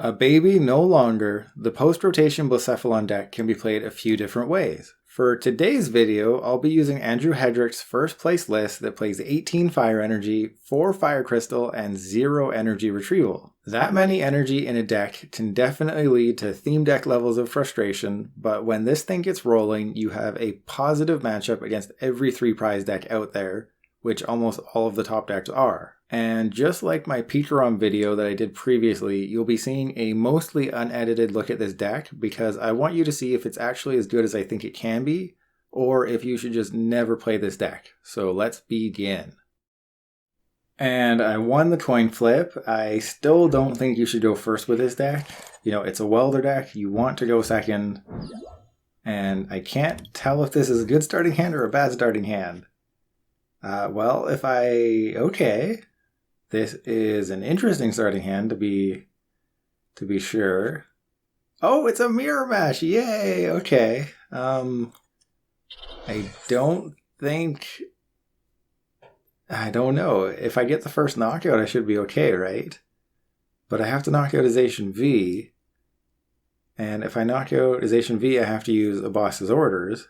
A baby no longer, the post-rotation Blacephalon deck can be played a few different ways. For today's video, I'll be using Andrew Hedrick's first place list that plays 18 Fire Energy, 4 Fire Crystal, and 0 Energy Retrieval. That many energy in a deck can definitely lead to theme deck levels of frustration, but when this thing gets rolling, you have a positive matchup against every 3-prize deck out there, which almost all of the top decks are. And just like my Pikarom video that I did previously, you'll be seeing a mostly unedited look at this deck because I want you to see if it's actually as good as I think it can be, or if you should just never play this deck. So let's begin. And I won the coin flip. I still don't think you should go first with this deck. You know, it's a Welder deck. You want to go second. And I can't tell if this is a good starting hand or a bad starting hand. Okay. This is an interesting starting hand to be sure. Oh, it's a mirror match! Yay! Okay. I don't know. If I get the first knockout, I should be okay, right? But I have to knock out a Zacian V. And if I knock out a Zacian V, I have to use a boss's orders.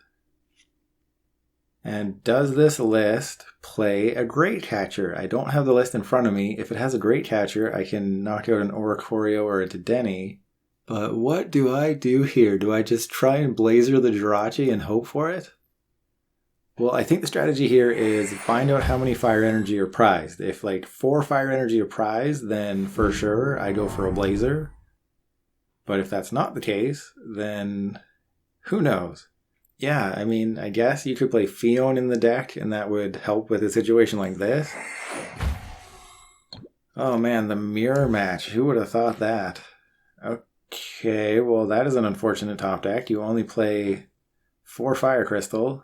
And does this list play a Great Catcher? I don't have the list in front of me. If it has a Great Catcher, I can knock out an Oricorio or a Dedenne. But what do I do here? Do I just try and Blazer the Jirachi and hope for it? Well, I think the strategy here is find out how many Fire Energy are prized. If like 4 Fire Energy are prized, then for sure I go for a Blazer. But if that's not the case, then who knows? Yeah, I mean, I guess you could play Fion in the deck, and that would help with a situation like this. Oh man, the mirror match. Who would have thought that? Okay, well that is an unfortunate top deck. You only play 4 Fire Crystal.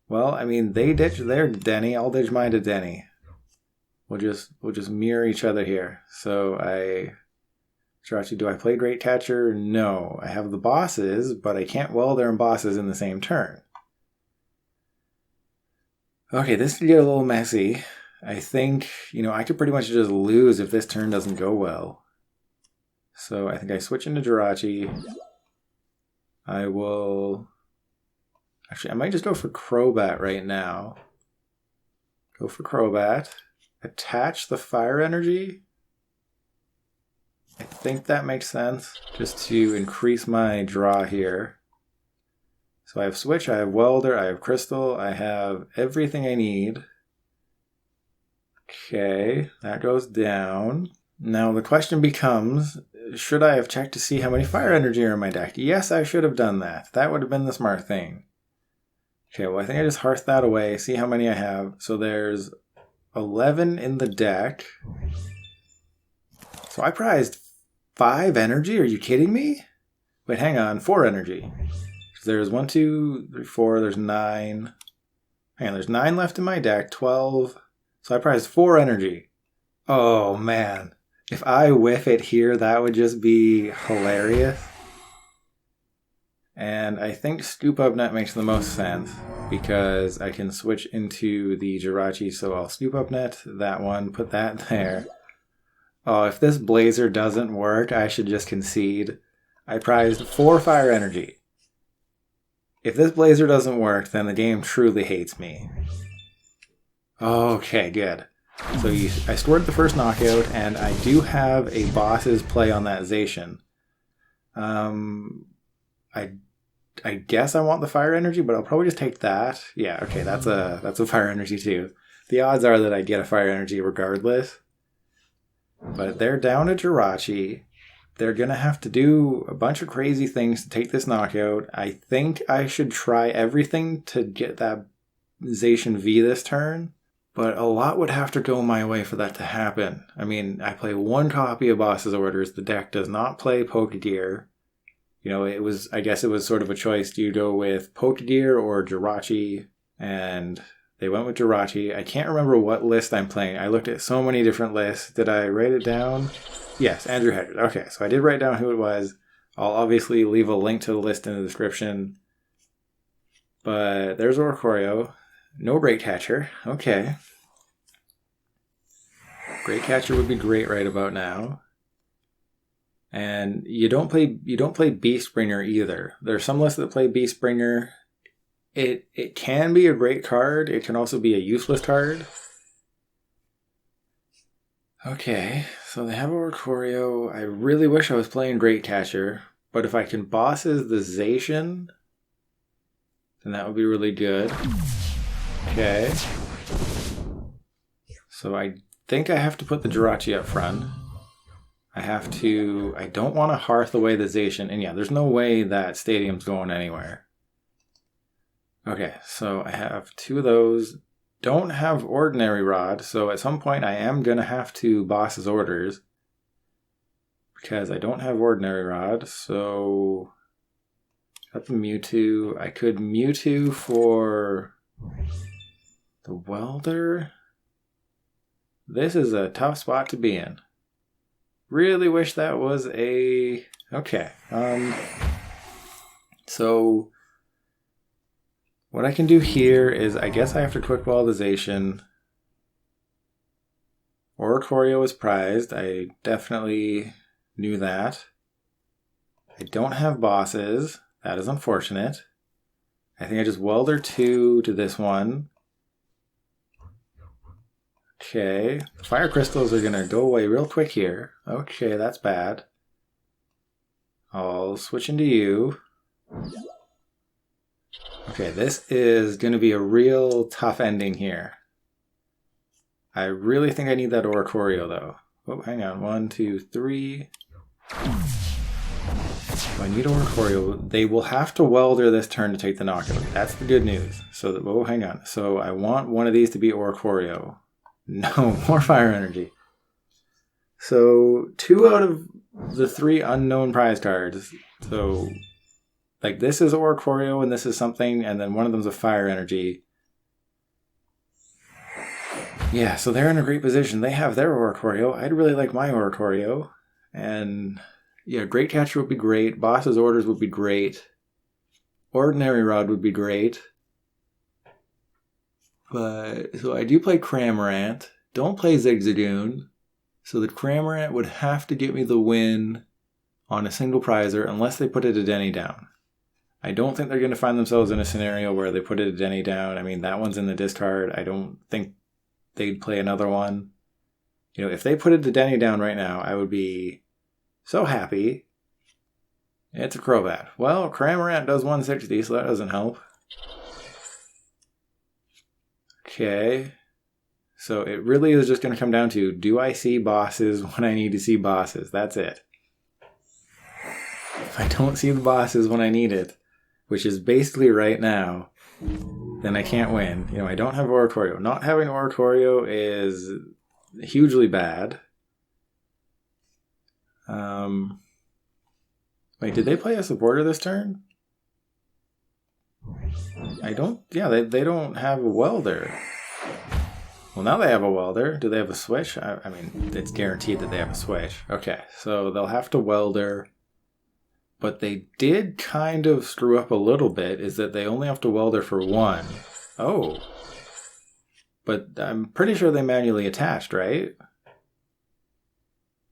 Well, I mean, they ditch their Dedenne, I'll ditch my Dedenne. We'll just mirror each other here. So Jirachi, do I play Great Catcher? No. I have the bosses, but I can't Welder and bosses in the same turn. Okay, this could get a little messy. I think, I could pretty much just lose if this turn doesn't go well. So I think I switch into Jirachi. I might just go for Crobat right now. Go for Crobat. Attach the Fire Energy. I think that makes sense, just to increase my draw here. So I have Switch, I have Welder, I have Crystal, I have everything I need. Okay, that goes down. Now the question becomes, should I have checked to see how many Fire Energy are in my deck? Yes, I should have done that. That would have been the smart thing. Okay, well I think I just hearth that away, see how many I have. So there's 11 in the deck. So I prized 5 energy? Are you kidding me? Wait, hang on. 4 energy. There's 1, 2, 3, 4. There's 9. Hang on, there's 9 left in my deck. 12. So I prized 4 energy. Oh, man. If I whiff it here, that would just be hilarious. And I think Scoop Up Net makes the most sense because I can switch into the Jirachi. So I'll Scoop Up Net that one, put that there. Oh, if this Blazer doesn't work, I should just concede. I prized 4 Fire Energy. If this Blazer doesn't work, then the game truly hates me. Okay, good. So I scored the first knockout, and I do have a boss's play on that Zacian. I guess I want the Fire Energy, but I'll probably just take that. Yeah, okay, that's a Fire Energy too. The odds are that I get a Fire Energy regardless. But they're down to Jirachi. They're going to have to do a bunch of crazy things to take this knockout. I think I should try everything to get that Zacian V this turn. But a lot would have to go my way for that to happen. I mean, I play 1 copy of Boss's Orders. The deck does not play Pokegear. I guess it was sort of a choice. Do you go with Pokegear or Jirachi? And they went with Jirachi. I can't remember what list I'm playing. I looked at so many different lists. Did I write it down? Yes, Andrew Hedrick. Okay, so I did write down who it was. I'll obviously leave a link to the list in the description. But there's Oricorio. No Great Catcher. Okay. Great Catcher would be great right about now. And you don't play Beastbringer either. There's some lists that play Beastbringer. It can be a great card. It can also be a useless card. Okay, so they have Oricorio. I really wish I was playing Great Catcher, but if I can bosses the Zacian, then that would be really good. Okay. So I think I have to put the Jirachi up front. I don't want to Hearth away the Zacian, and yeah, there's no way that stadium's going anywhere. Okay, so I have 2 of those. Don't have Ordinary Rod, so at some point I am going to have to boss his orders. Because I don't have Ordinary Rod, so... Got the Mewtwo. I could Mewtwo for the Welder. This is a tough spot to be in. Really wish that was a... Okay. So... What I can do here is, I guess I have to Quick Ball the Zacian. Oricorio is prized. I definitely knew that. I don't have bosses. That is unfortunate. I think I just Welder 2 to this one. Okay. The Fire Crystals are going to go away real quick here. Okay, that's bad. I'll switch into you. Okay, this is going to be a real tough ending here. I really think I need that Oricorio, though. Oh, hang on. 1, 2, 3. I need Oricorio. They will have to Welder this turn to take the knockout. That's the good news. So, oh, hang on. So I want one of these to be Oricorio. No, more Fire Energy. So 2 out of the 3 unknown prize cards. So... Like, this is Oricorio, and this is something, and then one of them's a Fire Energy. Yeah, so they're in a great position. They have their Oricorio. I'd really like my Oricorio. And, yeah, Great Catcher would be great. Boss's Orders would be great. Ordinary Rod would be great. But, so I do play Cramorant. Don't play Zigzagoon. So the Cramorant would have to get me the win on a single prizer, unless they put a Dedenne down. I don't think they're going to find themselves in a scenario where they put a Dedenne down. I mean, that one's in the discard. I don't think they'd play another one. You know, if they put a Dedenne down right now, I would be so happy. It's a Crobat. Well, Cramorant does 160, so that doesn't help. Okay. So it really is just going to come down to, do I see bosses when I need to see bosses? That's it. If I don't see the bosses when I need it, which is basically right now, then I can't win. You know, I don't have Oricorio. Not having Oricorio is hugely bad. Wait, did they play a supporter this turn? I don't... Yeah, they don't have a Welder. Well, now they have a Welder. Do they have a Switch? I mean, it's guaranteed that they have a Switch. Okay, so they'll have to Welder. But they did kind of screw up a little bit, is that they only have to Welder for 1. Oh. But I'm pretty sure they manually attached, right?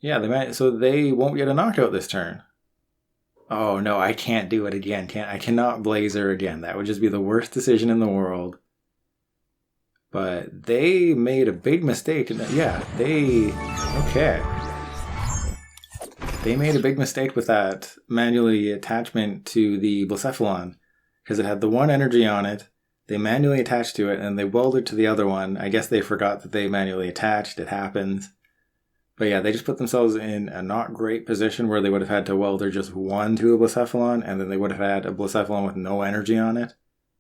Yeah, so they won't get a knockout this turn. Oh no, I can't do it again. I cannot Blazer again. That would just be the worst decision in the world. But they made a big mistake. Yeah, okay. They made a big mistake with that manually attachment to the Blacephalon, because it had the 1 energy on it. They manually attached to it, and they welded to the other one. I guess they forgot that they manually attached. It happens. But yeah, they just put themselves in a not great position where they would have had to welder just 1 to a Blacephalon, and then they would have had a Blacephalon with no energy on it.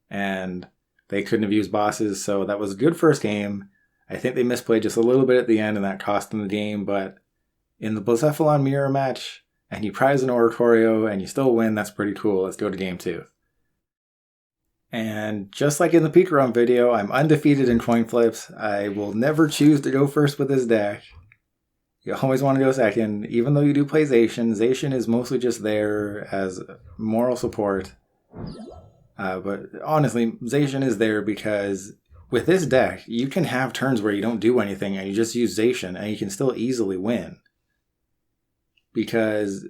And they couldn't have used bosses, so that was a good first game. I think they misplayed just a little bit at the end, and that cost them the game, but... in the Blacephalon mirror match, and you prize an Oricorio, and you still win, that's pretty cool. Let's go to game 2. And just like in the Pikarom video, I'm undefeated in coin flips. I will never choose to go first with this deck. You always want to go second, even though you do play Zacian. Zacian is mostly just there as moral support. But honestly, Zacian is there because with this deck, you can have turns where you don't do anything, and you just use Zacian, and you can still easily win. because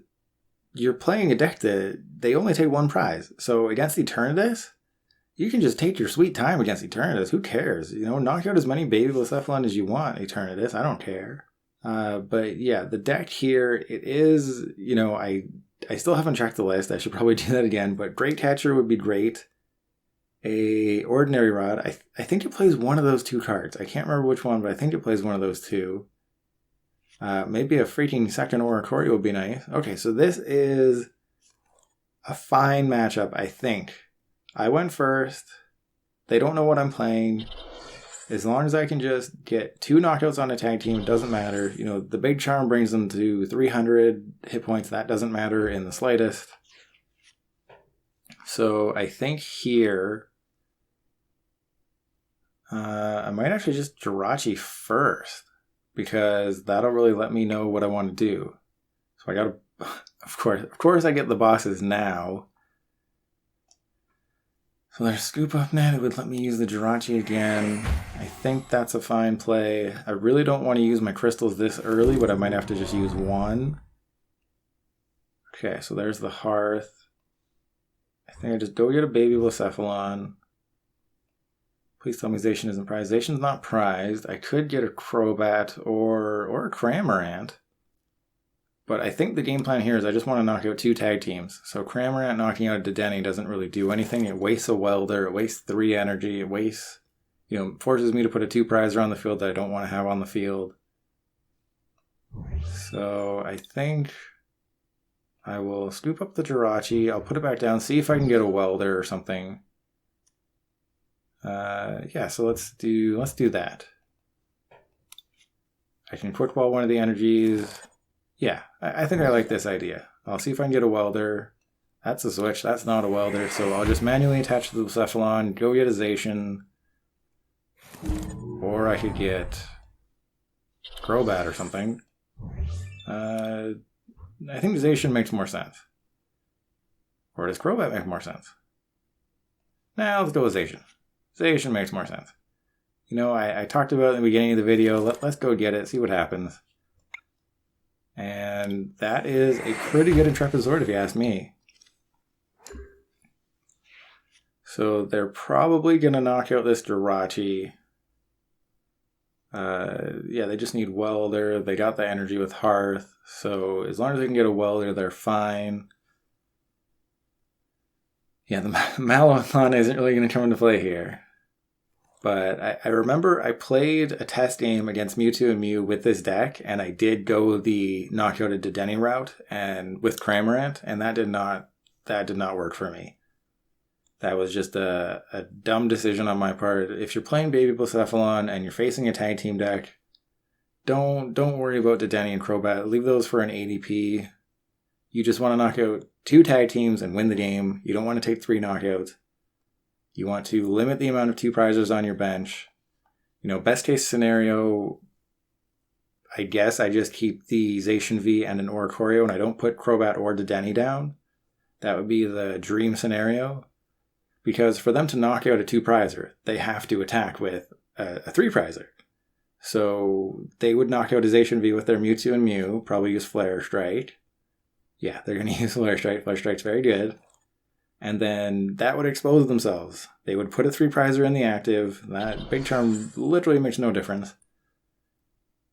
you're playing a deck that they only take one prize. So against Eternatus, you can just take your sweet time against Eternatus. Who cares? You know, knock out as many Baby Blacephalon as you want, Eternatus. I don't care. But yeah, the deck here, it is, you know, I still haven't checked the list. I should probably do that again. But Great Catcher would be great. A Ordinary Rod. I think it plays one of those two cards. I can't remember which one, but I think it plays one of those two. Maybe a freaking second Oricorio would be nice. Okay, so this is a fine matchup, I think. I went first. They don't know what I'm playing. As long as I can just get 2 knockouts on a tag team, it doesn't matter. You know, the Big Charm brings them to 300 hit points. That doesn't matter in the slightest. So I think here, I might actually just Jirachi first, because that'll really let me know what I want to do. So I gotta, of course I get the bosses now. So there's Scoop Up Net. It would let me use the Jirachi again. I think that's a fine play. I really don't want to use my crystals this early, but I might have to just use one. Okay, so there's the Hearth. I think I just go get a Baby Blacephalon. Please tell me Zacian isn't prized. Zacian's not prized. I could get a Crobat or a Cramorant. But I think the game plan here is I just want to knock out 2 tag teams. So Cramorant knocking out a Dedenne doesn't really do anything. It wastes a Welder. It wastes 3 energy. It wastes, you know, forces me to put a 2-prizer on the field that I don't want to have on the field. So I think I will scoop up the Jirachi. I'll put it back down, see if I can get a Welder or something. Yeah, so let's do that. I can quick ball one of the energies. Yeah, I think I like this idea. I'll see if I can get a Welder. That's a switch. That's not a Welder. So I'll just manually attach the Blacephalon, go get a Zacian. Or I could get Crobat or something. I think Zacian makes more sense. Or does Crobat make more sense? Nah, let's go with Zacian. Zacian makes more sense. You know, I talked about it in the beginning of the video. Let's go get it, see what happens. And that is a pretty good Intrepid Sword if you ask me. So they're probably going to knock out this Jirachi. Yeah, they just need Welder. They got the energy with Hearth. So as long as they can get a Welder, they're fine. Yeah, the Malon isn't really going to come into play here. But I remember I played a test game against Mewtwo and Mew with this deck, and I did go the knockout of Dedenne route and with Cramorant, and that did not work for me. That was just a dumb decision on my part. If you're playing Baby Blacephalon and you're facing a tag team deck, don't worry about Dedenne and Crobat. Leave those for an ADP. You just want to knock out 2 tag teams and win the game. You don't want to take 3 knockouts. You want to limit the amount of 2-prizers on your bench. You know, best case scenario, I guess I just keep the Zacian V and an Oricorio and I don't put Crobat or Dedenne down. That would be the dream scenario. Because for them to knock out a 2-prizer, they have to attack with a 3-prizer. So they would knock out a Zacian V with their Mewtwo and Mew, probably use Flare Strike. Yeah, they're going to use Flare Strike. Flare Strike's very good. And then that would expose themselves. They would put a 3-prizer in the active. That Big Charm literally makes no difference.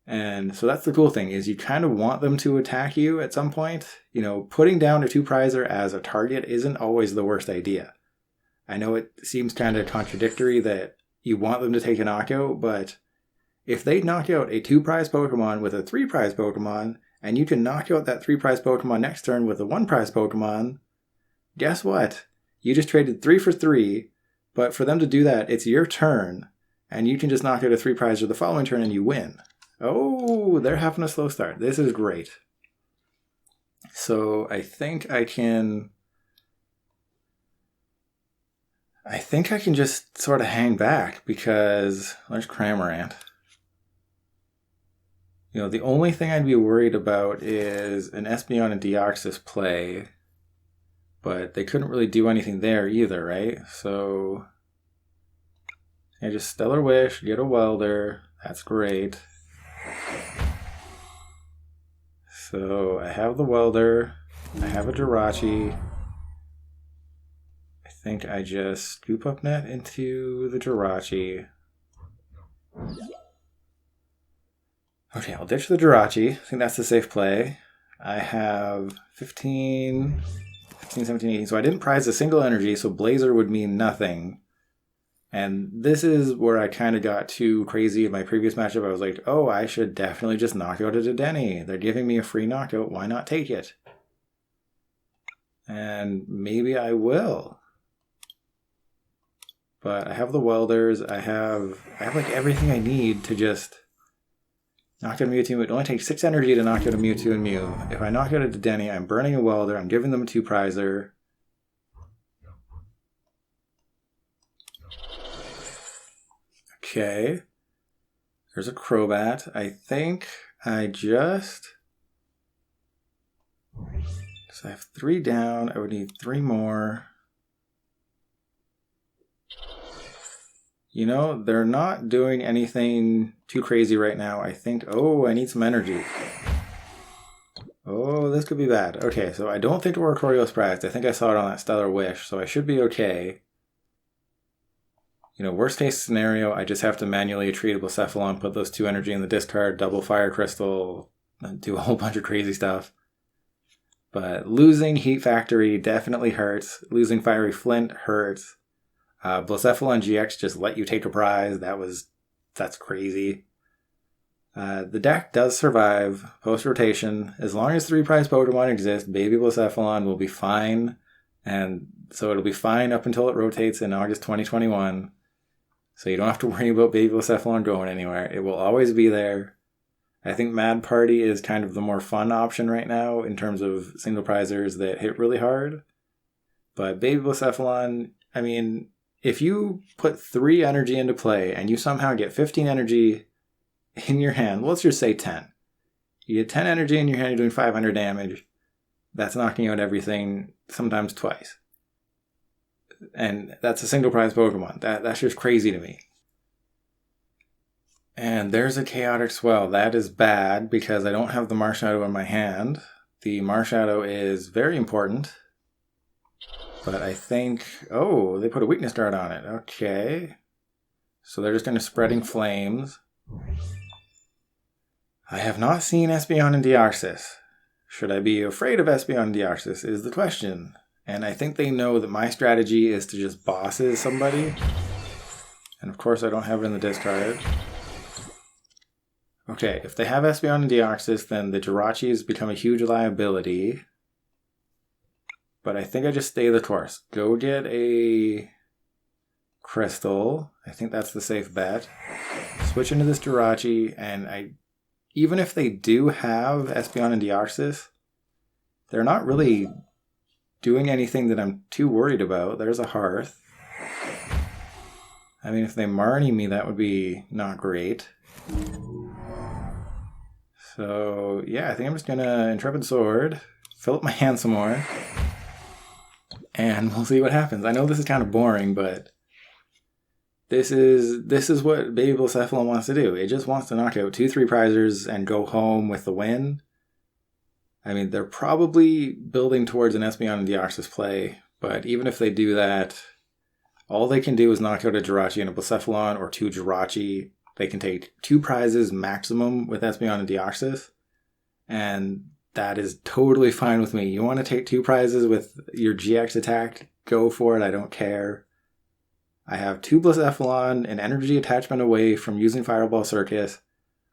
And so that's the cool thing, is you kind of want them to attack you at some point. You know, putting down a 2-prizer as a target isn't always the worst idea. I know it seems kind of contradictory that you want them to take a knockout, but if they knock out a 2-prize Pokemon with a 3-prize Pokemon, and you can knock out that 3-prize Pokemon next turn with a 1-prize Pokemon, guess what? You just traded 3 for 3, but for them to do that, it's your turn, and you can just knock out a 3-prizer the following turn and you win. Oh, they're having a slow start. This is great. So I think I can just sort of hang back because there's Cramorant. You know, the only thing I'd be worried about is an Espeon and Deoxys play, but they couldn't really do anything there either, right? So I just Stellar Wish, get a Welder. That's great. So I have the Welder, I have a Jirachi. I think I just Scoop Up Net into the Jirachi. Okay, I'll ditch the Jirachi. I think that's the safe play. I have 15, 17, 18. So I didn't prize a single energy, so Blazer would mean nothing. And this is where I kind of got too crazy in my previous matchup. I was like, oh, I should definitely just knock out a Dedenne. They're giving me a free knockout. Why not take it? And maybe I will. But I have the Welders. I have like everything I need to just knock out a Mewtwo. It only takes 6 energy to knock out a Mewtwo and Mew. If I knock out a Dedenne, I'm burning a Welder. I'm giving them a 2-prizer. Okay. There's a Crobat. I think I just... So I have 3 down. I would need 3 more. You know, they're not doing anything too crazy right now. I think, oh, I need some energy. Oh, this could be bad. Okay, so I don't think Oricorio is prized. I think I saw it on that Stellar Wish, so I should be okay. You know, worst case scenario, I just have to manually treat a Blacephalon, put those 2 energy in the discard, double Fire Crystal, and do a whole bunch of crazy stuff. But losing Heat Factory definitely hurts. Losing Fiery Flint hurts. Blacephalon GX just let you take a prize. That's crazy. The deck does survive post-rotation. As long as 3 prize Pokemon exist, Baby Blacephalon will be fine. And so it'll be fine up until it rotates in August 2021. So you don't have to worry about Baby Blacephalon going anywhere. It will always be there. I think Mad Party is kind of the more fun option right now in terms of single prizers that hit really hard. But Baby Blacephalon, I mean, if you put 3 energy into play and you somehow get 15 energy in your hand, let's just say 10. You get 10 energy in your hand, you're doing 500 damage. That's knocking out everything, sometimes twice. And that's a single prize Pokemon. That's just crazy to me. And there's a Chaotic Swell. That is bad because I don't have the Marshadow in my hand. The Marshadow is very important. But I think... Oh, they put a weakness dart on it. Okay. So they're just going to Spreading Flames. I have not seen Espeon and Deoxys. Should I be afraid of Espeon and Deoxys is the question. And I think they know that my strategy is to just bosses somebody. And of course I don't have it in the discard. Okay, if they have Espeon and Deoxys, then the Jirachis become a huge liability. But I think I just stay the course. Go get a Crystal. I think that's the safe bet. Switch into this Jirachi, and even if they do have Espeon and Deoxys, they're not really doing anything that I'm too worried about. There's a Hearth. I mean, if they Marnie me, that would be not great. So, yeah, I think I'm just going to Intrepid Sword, fill up my hand some more, and we'll see what happens. I know this is kind of boring, but this is what Baby Blacephalon wants to do. It just wants to knock out 2-3 prizers and go home with the win. I mean, they're probably building towards an Espeon and Deoxys play, but even if they do that, all they can do is knock out a Jirachi and a Blacephalon, or 2 Jirachi. They can take 2 prizes maximum with Espeon and Deoxys, and that is totally fine with me. You want to take 2 prizes with your GX attack? Go for it, I don't care. I have 2 Blacephalon, an energy attachment away from using Fireball Circus.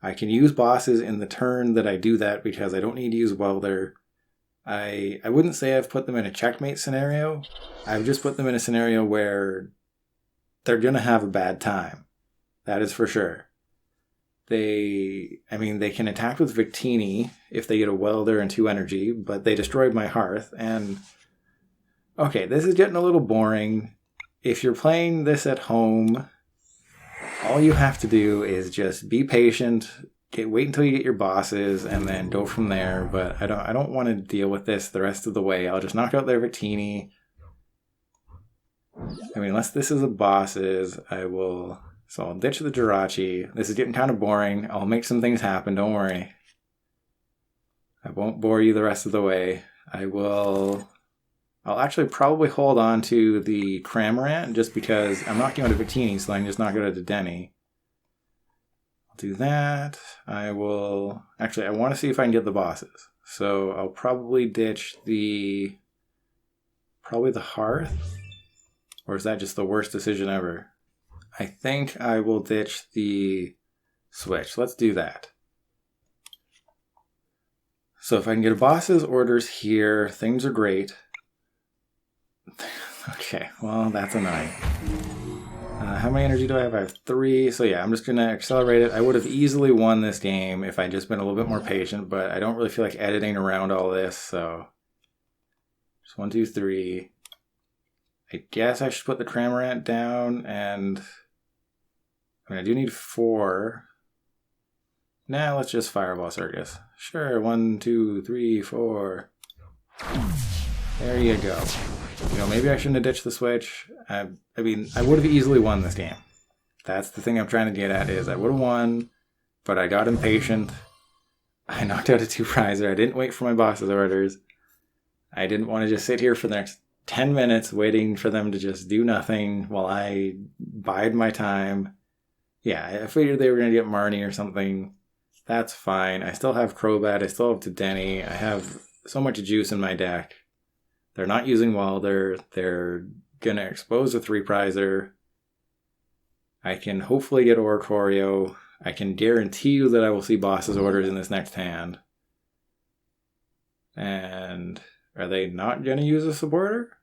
I can use bosses in the turn that I do that because I don't need to use Welder. I wouldn't say I've put them in a checkmate scenario. I've just put them in a scenario where they're going to have a bad time. That is for sure. They can attack with Victini if they get a Welder and 2 energy, but they destroyed my Hearth. And okay, this is getting a little boring. If you're playing this at home, all you have to do is just be patient, wait until you get your bosses, and then go from there. But I don't want to deal with this the rest of the way. I'll just knock out their Victini. I mean, unless this is a bosses, I will... So I'll ditch the Jirachi. This is getting kind of boring. I'll make some things happen, don't worry. I won't bore you the rest of the way. I'll actually probably hold on to the Cramorant just because I'm not going to Victini, so I can just knock it out to Dedenne. I'll do that. I want to see if I can get the bosses. So I'll probably ditch the Hearth. Or is that just the worst decision ever? I think I will ditch the Switch. Let's do that. So if I can get a boss's orders here, things are great. Okay, well, that's annoying. How many energy do I have? I have 3. So yeah, I'm just going to accelerate it. I would have easily won this game if I'd just been a little bit more patient, but I don't really feel like editing around all this, so... Just 1, 2, 3. I guess I should put the Cramorant down, and... I mean, I do need 4. Nah, let's just Fireball Circus. Sure, 1, 2, 3, 4. There you go. You know, maybe I shouldn't have ditched the Switch. I mean, I would have easily won this game. That's the thing I'm trying to get at, is I would have won, but I got impatient. I knocked out a 2-prizer. I didn't wait for my boss's orders. I didn't want to just sit here for the next 10 minutes waiting for them to just do nothing while I bide my time. Yeah, I figured they were going to get Marnie or something. That's fine. I still have Crobat. I still have Dedenne. I have so much juice in my deck. They're not using Welder. They're going to expose a 3-prizer. I can hopefully get Oricorio. I can guarantee you that I will see boss's orders in this next hand. And are they not going to use a supporter?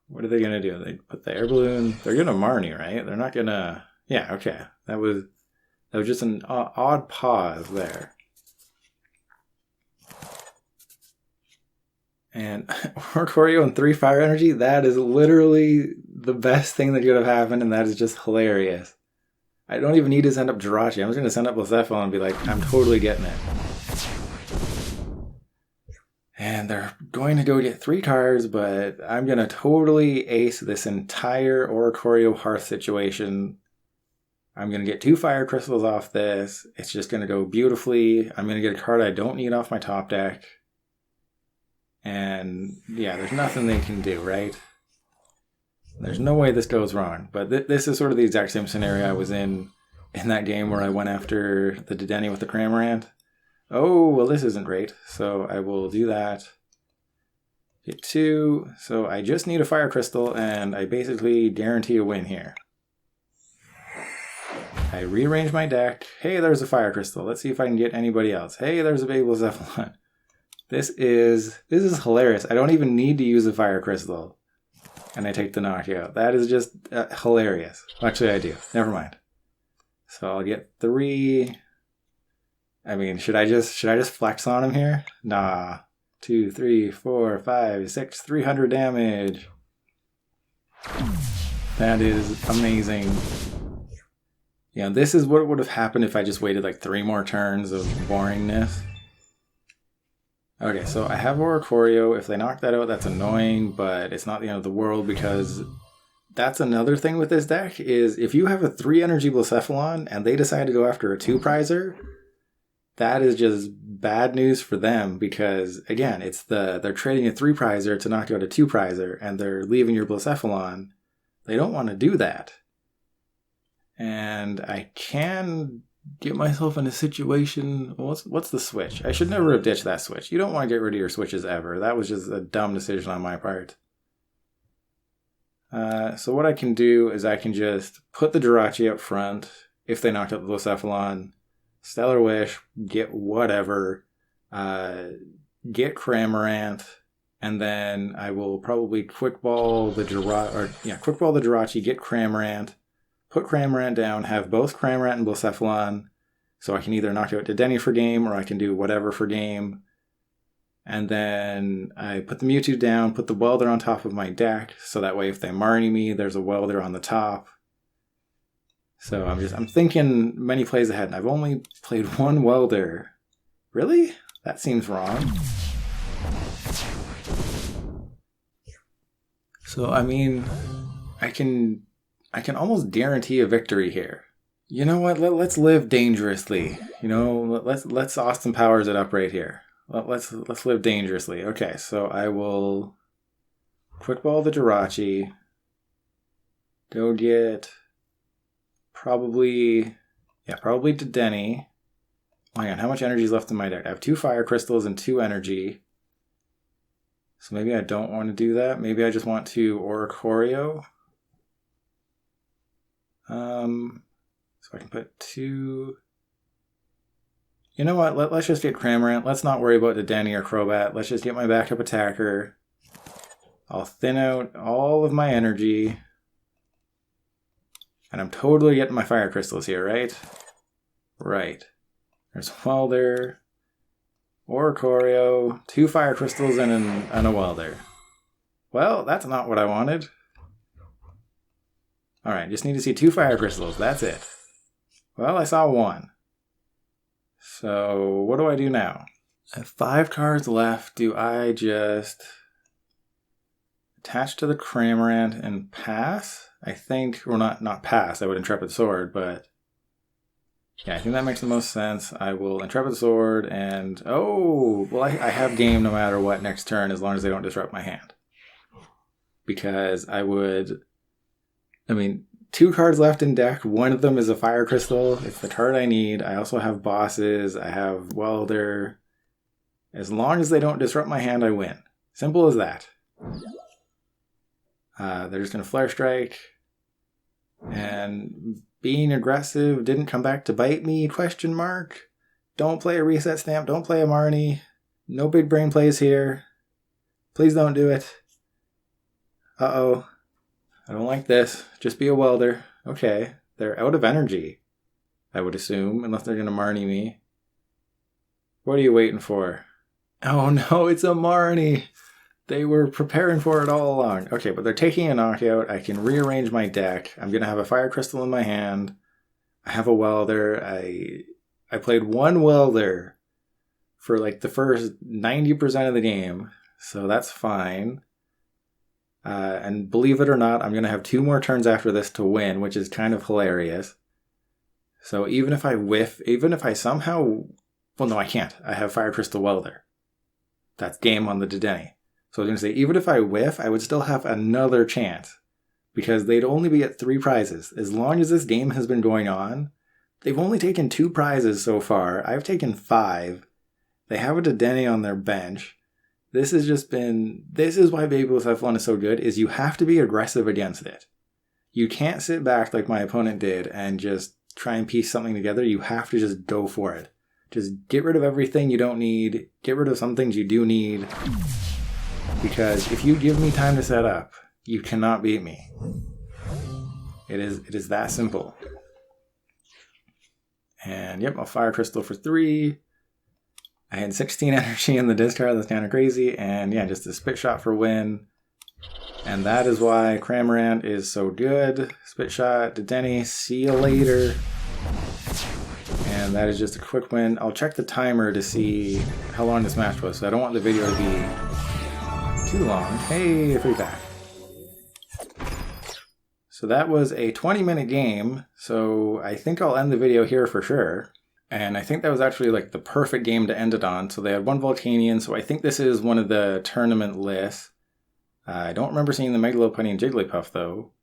What are they going to do? They put the air balloon. They're going to Marnie, right? They're not going to... Yeah, okay. That was just an odd pause there. And Oricorio and 3 fire energy, that is literally the best thing that could have happened, and that is just hilarious. I don't even need to send up Jirachi. I'm just going to send up Blacephalon and be like, I'm totally getting it. And they're going to go get 3 cards, but I'm going to totally ace this entire Oricorio Hearth situation. I'm going to get 2 Fire Crystals off this. It's just going to go beautifully. I'm going to get a card I don't need off my top deck. And yeah, there's nothing they can do, right? There's no way this goes wrong. But this is sort of the exact same scenario I was in that game where I went after the Dedenne with the Cramorant. Oh, well, this isn't great. So I will do that. Get 2. So I just need a Fire Crystal, and I basically guarantee a win here. I rearrange my deck. Hey, there's a Fire Crystal. Let's see if I can get anybody else. Hey, there's a Baby Blacephalon. This is hilarious. I don't even need to use a Fire Crystal. And I take the knockout. That is just hilarious. Actually, I do. Never mind. So I'll get 3. I mean, should I just flex on him here? Nah. 2, 3, 4, 5, 6, 300 damage. That is amazing. Yeah, this is what would have happened if I just waited like 3 more turns of boringness. Okay, so I have Oricorio. If they knock that out, that's annoying, but it's not the end of the world, because that's another thing with this deck, is if you have a 3 energy Blacephalon and they decide to go after a 2-prizer, that is just bad news for them, because again, they're trading a 3-prizer to knock out a 2-prizer, and they're leaving your Blacephalon. They don't want to do that. And I can get myself in a situation... What's the Switch? I should never have ditched that Switch. You don't want to get rid of your Switches ever. That was just a dumb decision on my part. So what I can do is I can just put the Jirachi up front. If they knocked out the Blacephalon, Stellar Wish, get whatever, get Cramorant, and then I will probably quick ball the Jirachi, get Cramorant, put Cramorant down, have both Cramorant and Blacephalon, so I can either knock out Dedenne for game, or I can do whatever for game. And then I put the Mewtwo down, put the Welder on top of my deck, so that way if they Marnie me, there's a Welder on the top. So I'm thinking many plays ahead, and I've only played 1 Welder. Really? That seems wrong. So, I mean, I can almost guarantee a victory here. You know what? Let's live dangerously. You know, let's Austin Powers it up right here. let's live dangerously. Okay, so I will quick ball the Jirachi. Go get probably Dedenne. Hang on, how much energy is left in my deck? I have 2 Fire Crystals and 2 energy. So maybe I don't want to do that. Maybe I just want to Oricorio. So I can put 2... You know what? Let's just get Cramorant. Let's not worry about Dedenne or Crobat. Let's just get my backup attacker. I'll thin out all of my energy. And I'm totally getting my Fire Crystals here, right? Right. There's Welder, Oricorio, 2 Fire Crystals, and a Welder. Well, that's not what I wanted. Alright, just need to see 2 Fire Crystals. That's it. Well, I saw 1. So, what do I do now? I have 5 cards left. Do I just attach to the Cramorant and pass? I think, or not pass, I would Intrepid Sword, but yeah, I think that makes the most sense. I will Intrepid Sword and, oh, well, I have game no matter what next turn as long as they don't disrupt my hand. Because I mean, 2 cards left in deck. One of them is a Fire Crystal. It's the card I need. I also have bosses. I have Welder. As long as they don't disrupt my hand, I win. Simple as that. They're just going to Flare Strike. And being aggressive didn't come back to bite me, question mark. Don't play a Reset Stamp. Don't play a Marnie. No big brain plays here. Please don't do it. Uh-oh. I don't like this. Just be a Welder. Okay. They're out of energy, I would assume, unless they're going to Marnie me. What are you waiting for? Oh no, it's a Marnie. They were preparing for it all along. Okay, but they're taking a knockout. I can rearrange my deck. I'm going to have a Fire Crystal in my hand. I have a Welder. I played 1 Welder for like the first 90% of the game. So that's fine. And believe it or not, I'm going to have 2 more turns after this to win, which is kind of hilarious. So even if I whiff, even if I somehow... Well, no, I can't. I have Fire Crystal Welder. That's game on the Dedenne. So I was going to say, even if I whiff, I would still have another chance. Because they'd only be at 3 prizes. As long as this game has been going on, they've only taken 2 prizes so far. I've taken 5. They have a Dedenne on their bench. This is why Baby Blacephalon is so good, is you have to be aggressive against it. You can't sit back like my opponent did and just try and piece something together. You have to just go for it. Just get rid of everything you don't need. Get rid of some things you do need. Because if you give me time to set up, you cannot beat me. It is that simple. And yep, I'll Fire Crystal for 3. I had 16 energy in the discard. That's kind of crazy. And yeah, just a Spit Shot for win. And that is why Cramorant is so good. Spit Shot, Dedenne, see you later. And that is just a quick win. I'll check the timer to see how long this match was. So I don't want the video to be too long. Hey, free pack. So that was a 20-minute game. So I think I'll end the video here for sure. And I think that was actually like the perfect game to end it on. So they had 1 Volcanion. So I think this is one of the tournament lists. I don't remember seeing the Megalopunny and Jigglypuff though.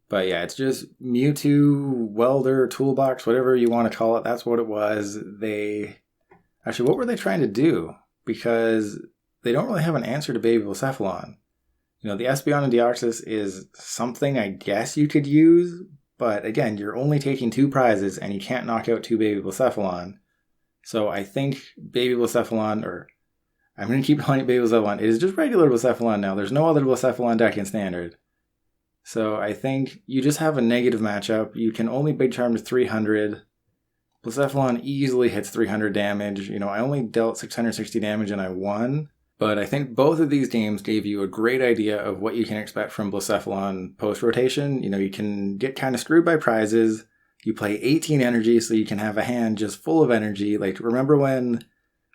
But yeah, it's just Mewtwo, Welder, Toolbox, whatever you want to call it. That's what it was. Actually, what were they trying to do? Because they don't really have an answer to Baby Blacephalon. You know, the Espeon and Deoxys is something I guess you could use. But again, you're only taking 2 prizes and you can't knock out 2 Baby Blacephalon. So I think Baby Blacephalon, or I'm going to keep calling it Baby Blacephalon. It is just regular Blacephalon now. There's no other Blacephalon deck in Standard. So I think you just have a negative matchup. You can only Big Charm to 300. Blacephalon easily hits 300 damage. You know, I only dealt 660 damage and I won. But I think both of these games gave you a great idea of what you can expect from Blacephalon post-rotation. You know, you can get kind of screwed by prizes. You play 18 energy so you can have a hand just full of energy. Like, remember when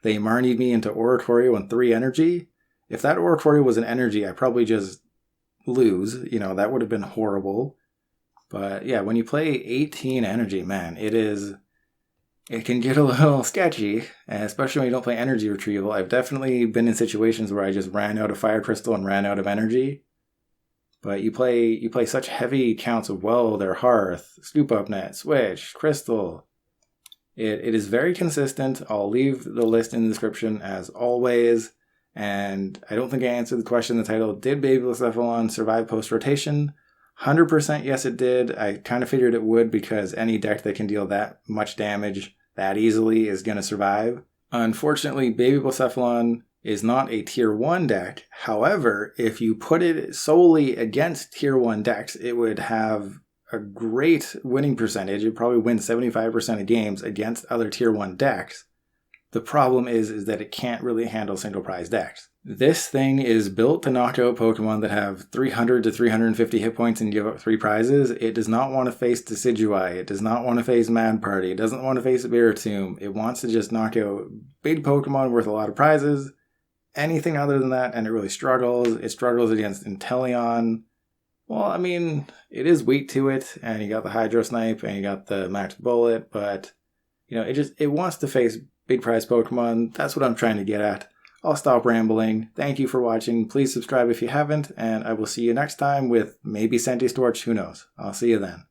they Marnied me into Oricorio and 3 energy? If that Oricorio was an energy, I'd probably just lose. You know, that would have been horrible. But yeah, when you play 18 energy, man, it is it can get a little sketchy, especially when you don't play energy retrieval. I've definitely been in situations where I just ran out of Fire Crystal and ran out of energy. But you play such heavy counts of Welder, Hearth, Scoop Up Net, Switch, Crystal. It is very consistent. I'll leave the list in the description as always. And I don't think I answered the question in the title. Did Baby Blacephalon survive post-rotation? 100% yes it did. I kind of figured it would because any deck that can deal that much damage that easily is going to survive. Unfortunately, Baby Blacephalon is not a tier 1 deck. However, if you put it solely against tier 1 decks, it would have a great winning percentage. It would probably win 75% of games against other tier 1 decks. The problem is that it can't really handle single prize decks. This thing is built to knock out Pokemon that have 300 to 350 hit points and give up 3 prizes. It does not want to face Decidueye. It does not want to face Mad Party. It doesn't want to face Spiritomb. It wants to just knock out big Pokemon worth a lot of prizes. Anything other than that, and it really struggles. It struggles against Inteleon. Well, I mean, it is weak to it, and you got the Hydro Snipe, and you got the Max Bullet, but, you know, it wants to face big prize Pokemon. That's what I'm trying to get at. I'll stop rambling. Thank you for watching. Please subscribe if you haven't, and I will see you next time with maybe Centistorch. Who knows? I'll see you then.